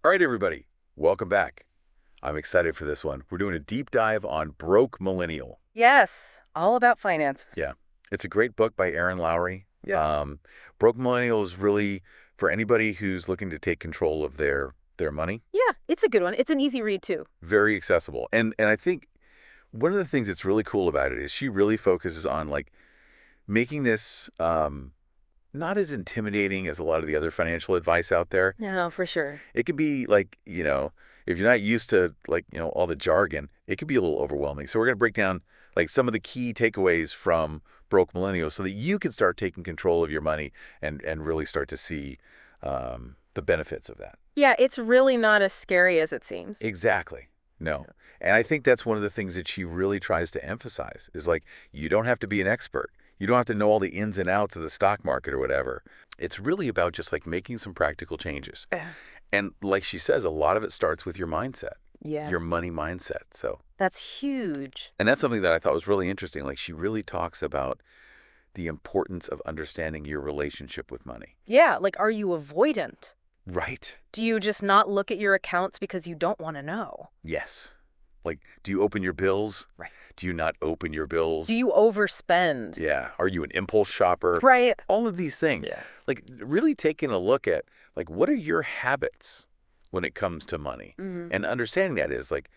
All right, everybody, welcome back. I'm excited for this one. We're doing a deep dive on Broke Millennial. Yes, all about finances. Yeah, it's a great book by Erin Lowry. Yeah. Broke Millennial is really for anybody who's looking to take control of their money. Yeah, it's a good one. It's an easy read, too. Very accessible. And I think one of the things that's really cool about it is she really focuses on like making this not as intimidating as a lot of the other financial advice out there. No, for sure. It can be like, if you're not used to like, all the jargon, it can be a little overwhelming. So we're going to break down like some of the key takeaways from Broke Millennials so that you can start taking control of your money and really start to see the benefits of that. Yeah, it's really not as scary as it seems. Exactly. No. And I think that's one of the things that she really tries to emphasize is like, you don't have to be an expert. You don't have to know all the ins and outs of the stock market or whatever. It's really about just like making some practical changes. And like she says, a lot of it starts with your mindset, Yeah. your money mindset. So, That's huge. and that's something that I thought was really interesting. Like she really talks about the importance of understanding your relationship with money. Yeah, like, are you avoidant? Right. Do you just not look at your accounts because you don't want to know? Yes. Like, do you open your bills? Right. Do you not open your bills? Do you overspend? Yeah. Are you an impulse shopper? Right. All of these things. Yeah. Like really taking a look at like what are your habits when it comes to money? Mm-hmm. And understanding that is like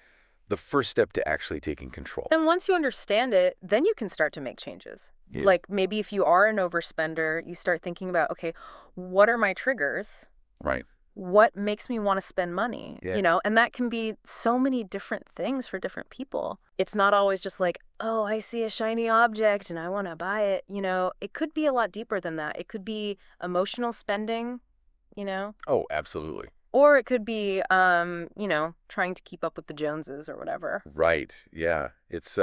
the first step to actually taking control. And once you understand it, then you can start to make changes. Yeah. Like maybe if you are an overspender, you start thinking about, okay, what are my triggers? Right. What makes me want to spend money, Yeah. and that can be so many different things for different people. It's not always just like, oh, I see a shiny object and I want to buy it. It could be a lot deeper than that. It could be emotional spending, Oh, absolutely. or it could be, trying to keep up with the Joneses or whatever. Right. Yeah. It's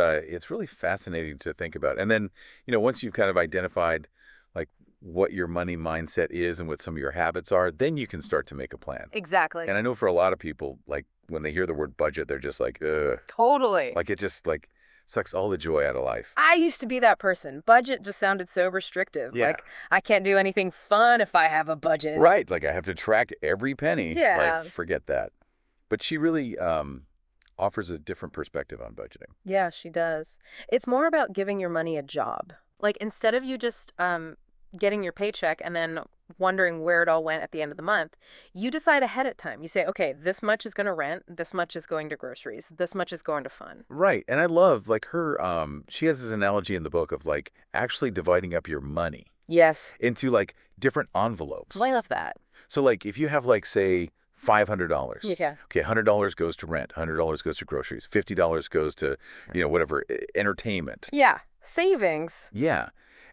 really fascinating to think about. And then, once you've kind of identified like what your money mindset is and what some of your habits are, then you can start to make a plan. Exactly. And I know for a lot of people, like when they hear the word budget, they're just like, ugh. Totally. Like it just like sucks all the joy out of life. I used to be that person. Budget just sounded so restrictive. Yeah. Like, I can't do anything fun if I have a budget. Right. Like I have to track every penny. Yeah. Like forget that. But she really offers a different perspective on budgeting. Yeah, she does. It's more about giving your money a job. Like, instead of you just getting your paycheck and then wondering where it all went at the end of the month, you decide ahead of time. You say, okay, this much is going to rent, this much is going to groceries, this much is going to fun. Right. And I love like her, she has this analogy in the book of like actually dividing up your money Yes. into like different envelopes. Well, I love that. So like if you have like, say, $500. Yeah. Okay, $100 goes to rent, $100 goes to groceries, $50 goes to, whatever, entertainment. Yeah. Savings. Yeah.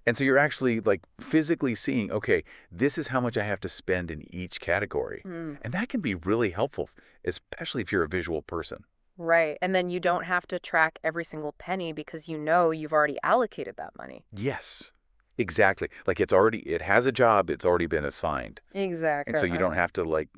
And so you're actually like physically seeing, okay, this is how much I have to spend in each category. Mm. And that can be really helpful, especially if you're a visual person. Right. And then you don't have to track every single penny because you've already allocated that money. Yes, exactly. Like it has a job, it's already been assigned. Exactly. And so you don't have to like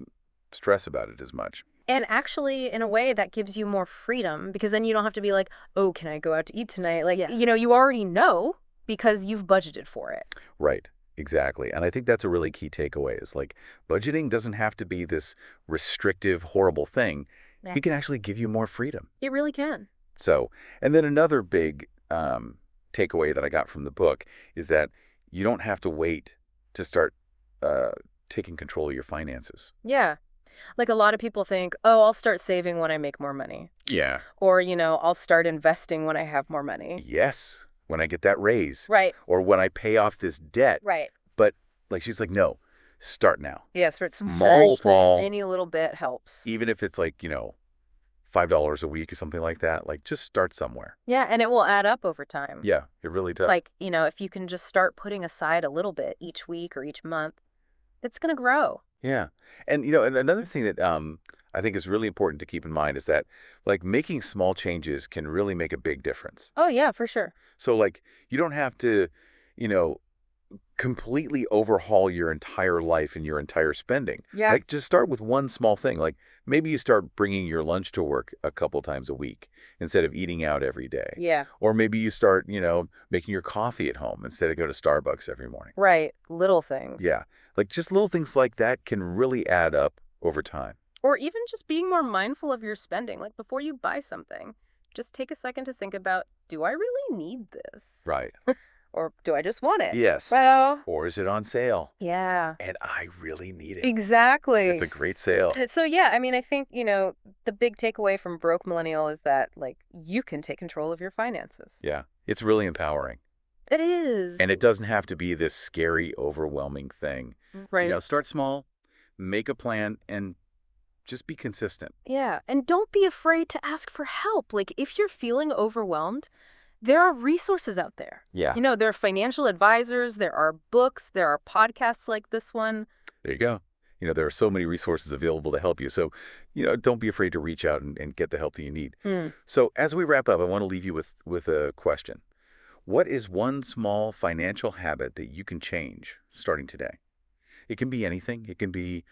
stress about it as much. And actually, in a way, that gives you more freedom because then you don't have to be like, oh, can I go out to eat tonight? Like, you already know because you've budgeted for it. Right. Exactly. And I think that's a really key takeaway is like budgeting doesn't have to be this restrictive, horrible thing. Yeah. It can actually give you more freedom. It really can. So, and then another big takeaway that I got from the book is that you don't have to wait to start taking control of your finances. Yeah. Like a lot of people think, oh, I'll start saving when I make more money. Yeah. Or, I'll start investing when I have more money. Yes. When I get that raise. Right. Or when I pay off this debt. Right. But like she's like, no, start now. Yeah, start small. Any little bit helps. Even if it's like, $5 a week or something like that, like just start somewhere. Yeah, and it will add up over time. Yeah, it really does. Like, if you can just start putting aside a little bit each week or each month, it's going to grow. Yeah. And, and another thing that I think is really important to keep in mind is that like making small changes can really make a big difference. Oh, yeah, for sure. So like you don't have to, completely overhaul your entire life and your entire spending. Yeah. Like just start with one small thing. Like maybe you start bringing your lunch to work a couple times a week instead of eating out every day. Yeah. Or maybe you start, making your coffee at home instead of go to Starbucks every morning. Right. Little things. Yeah. Like just little things like that can really add up over time. Or even just being more mindful of your spending. Like before you buy something, just take a second to think about, do I really need this? Right. Or do I just want it? Yes. Well, Or is it on sale? yeah, And I really need it. It's exactly. a great sale. So yeah, I mean, I think, the big takeaway from Broke Millennial is that like you can take control of your finances. Yeah. It's really empowering. It is. And it doesn't have to be this scary, overwhelming thing. Right. Start small, make a plan, and just be consistent. Yeah, and don't be afraid to ask for help. Like if you're feeling overwhelmed, there are resources out there. Yeah. There are financial advisors, there are books, there are podcasts like this one. There you go. There are so many resources available to help you. So, don't be afraid to reach out and get the help that you need. Hmm. So as we wrap up, I want to leave you with a question. What is one small financial habit that you can change starting today? It can be anything. It can be,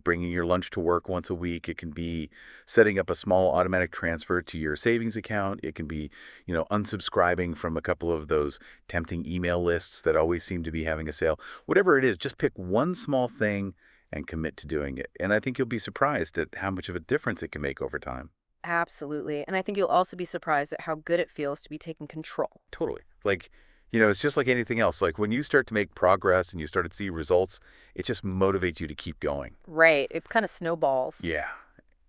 bringing your lunch to work once a week. It can be setting up a small automatic transfer to your savings account. It can be, unsubscribing from a couple of those tempting email lists that always seem to be having a sale. Whatever it is, just pick one small thing and commit to doing it. And I think you'll be surprised at how much of a difference it can make over time. Absolutely. And I think you'll also be surprised at how good it feels to be taking control. Totally. Like, it's just like anything else. Like when you start to make progress and you start to see results, it just motivates you to keep going. Right. It kind of snowballs. Yeah,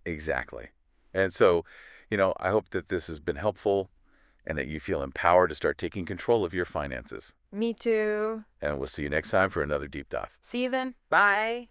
exactly. And so, I hope that this has been helpful and that you feel empowered to start taking control of your finances. Me too. And we'll see you next time for another deep dive. See you then. Bye.